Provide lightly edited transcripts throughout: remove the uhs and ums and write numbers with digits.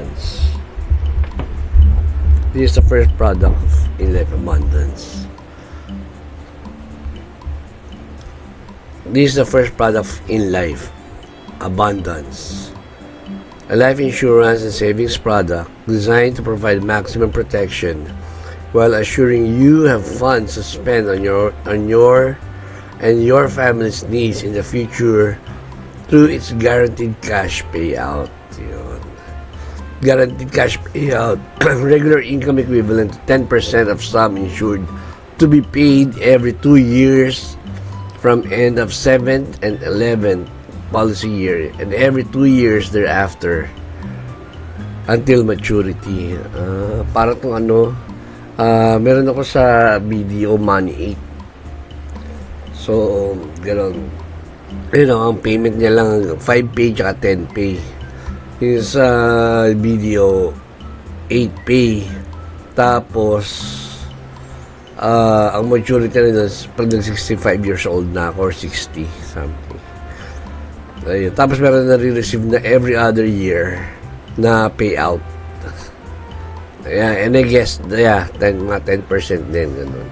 abundance. This is the first product in life, abundance. This is the first product in life, abundance. A life insurance and savings product designed to provide maximum protection while assuring you have funds to spend on your and your family's needs in the future through its guaranteed cash payout. Yun. Guaranteed cash payout, regular income equivalent to 10% of sum insured to be paid every 2 years from end of 7th and 11th policy year and every 2 years thereafter until maturity. Para itong meron ako sa BDO Money 8. So, gano'n. Ang payment niya lang 5 pay tsaka 10 pay. Yung sa BDO 8 pay. Tapos, ang maturity na pag nag-65 years old na ako or 60 something. Ayun. Tapos meron na re-receive na every other year na payout. And I guess, mga 10% din, ganun.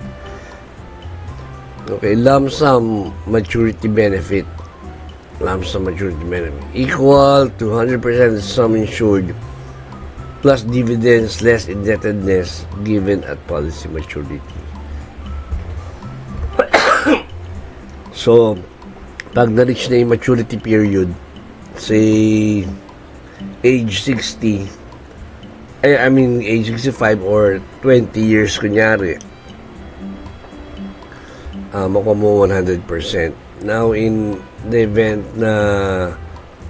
Okay, lump sum maturity benefit. Lump sum maturity benefit. Equal to 100% of sum insured plus dividends less indebtedness given at policy maturity. So, pag na-reach na yung maturity period, say, age 60, age 65 or 20 years, kunyari, makuha mo 100%. Now, in the event na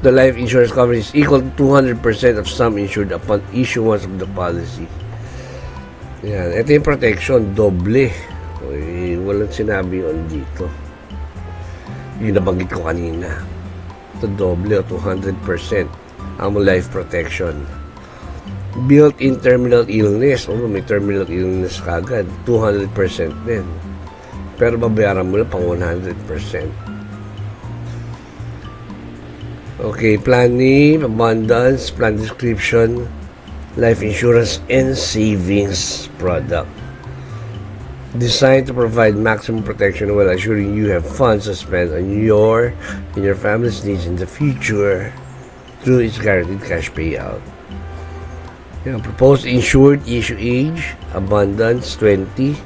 the life insurance coverage is equal to 200% of sum insured upon issuance of the policy. Yan. Ito yung protection, doble. Okay, walang sinabi on dito. Yung nabanggit ko kanina. Ito doble o 200% ang life protection. Built-in terminal illness. May terminal illness kagad. 200% din. Pero babayaran mo lang pang 100%. Okay, plan name, abundance, plan description, life insurance and savings product. Designed to provide maximum protection while assuring you have funds to spend on your and your family's needs in the future through its guaranteed cash payout. Proposed insured issue age, abundance 20,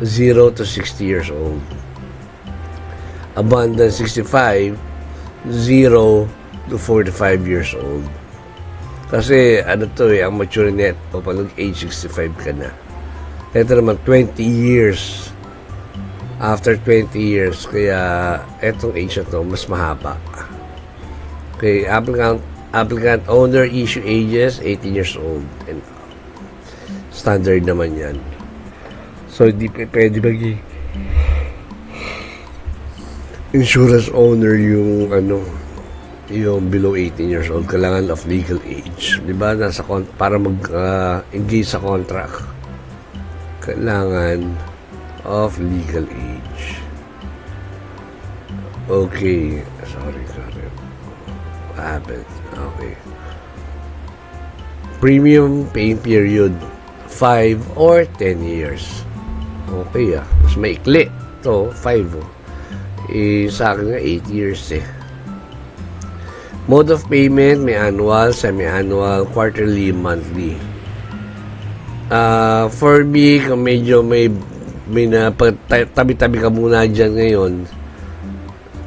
0 to 60 years old. Abundance 65, 0 to 45 years old. Kasi ang mature net o pag age 65 ka na. Ito naman 20 years. After 20 years, kaya etong age na to mas mahaba. Okay, applicant owner issue ages 18 years old and standard naman yan. So hindi pwede maging insurance owner yung yung below 18 years old. Kailangan of legal age, di ba? Para mag-engage sa contract, kailangan of legal age. Okay, sorry what happened? Okay. Premium paying period 5 or 10 years. Okay mas maikli to 5 sa akin nga 8 years Mode of payment, may annual, semi-annual, quarterly, monthly. For me, kung medyo may tabi-tabi ka muna dyan ngayon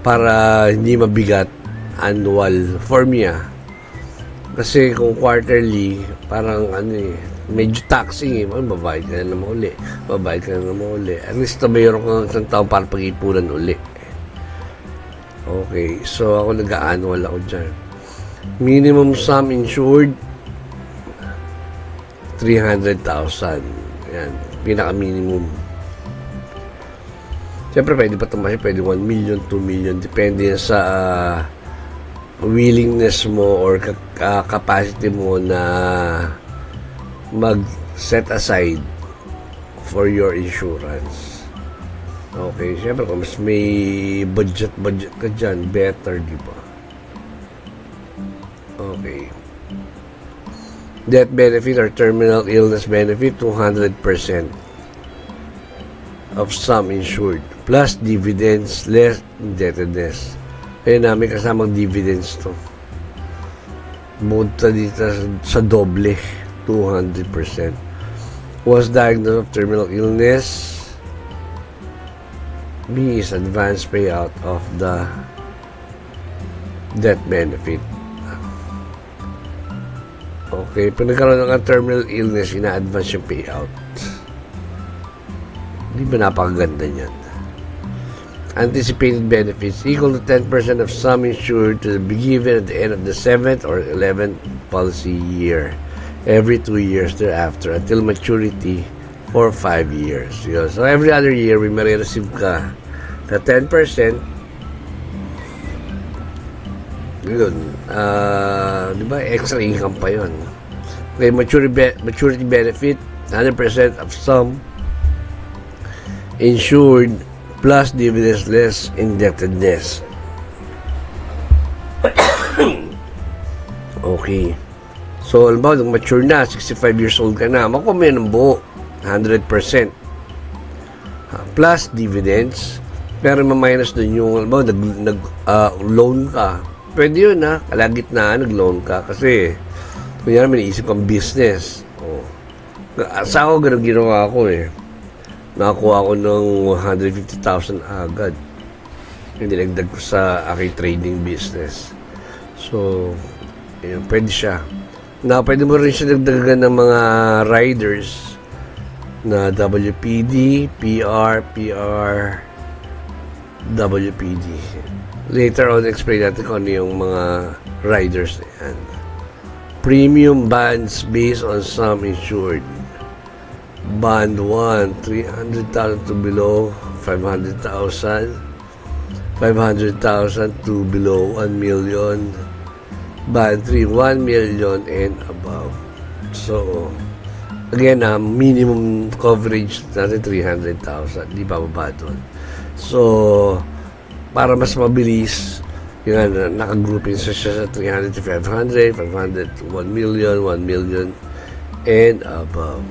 para hindi mabigat, annual for me kasi kung quarterly parang medyo taxing babayad ka na naman uli at least mayroon kang isang taon para pag-ipunan uli. Okay, so ako nag-annual ako dyan. Minimum sum insured 300,000. Yan, pinaka minimum. Siyempre pwede pa tumashi, pwede 1 million, 2 million, depende sa willingness mo or capacity mo na mag-set aside for your insurance. Okay, syempre kung mas may budget ka dyan, better, di ba? Okay. Death benefit or terminal illness benefit, 200% of sum insured. Plus dividends, less indebtedness. Ayun namin kasamang dividends to. Bunta dito sa doble, 200%. Was diagnosed of terminal illness, B is advanced payout of the death benefit. Okay, pag nagkaroon ng terminal illness, ina-advance yung payout. Di ba napakaganda niyan? Anticipated benefits equal to 10% of sum insured to be given at the end of the 7th or 11th policy year every 2 years thereafter until maturity for 5 years. Yun. So every other year, we may receive ka na 10%. Yun. Di ba? Extra income pa yun. Okay, maturity benefit, 100% of sum insured plus dividends less indebtedness. Okay. So, alam ba, nung mature na, 65 years old ka na, makuha ng buo, 100%. Plus dividends, pero ma-minus dun yung, alam ba, loan ka. Pwede yun, ha? Kalagitnaan, nag-loan ka. Kasi, kunyari, may naisip kang business. Oh. Sa ako, ganun ginawa ko, eh. Nakakuha ako ng 150,000 agad. Yung dinagdag ko sa aking trading business. So, yun, pwede siya. Na pwede mo rin siya dagdagan ng mga riders na WPD, PR, WPD. Later on, explain natin kung ano yung mga riders na yan. Premium bands based on sum insured. Band 1, 300,000 to below 500,000. 500,000 to below 1 million. Band 3, 1 million and above. So, again, minimum coverage natin 300,000. Di pa baba doon. So, para mas mabilis, yun, nakagrouping siya sa 300 to 500, 500 to 1 million, 1 million and above.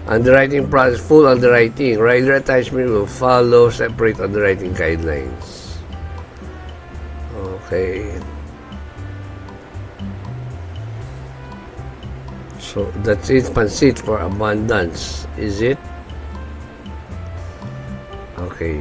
Underwriting process, full underwriting. Rider attachment will follow separate underwriting guidelines. Okay. So, that's it. Pansit for abundance. Is it? Okay.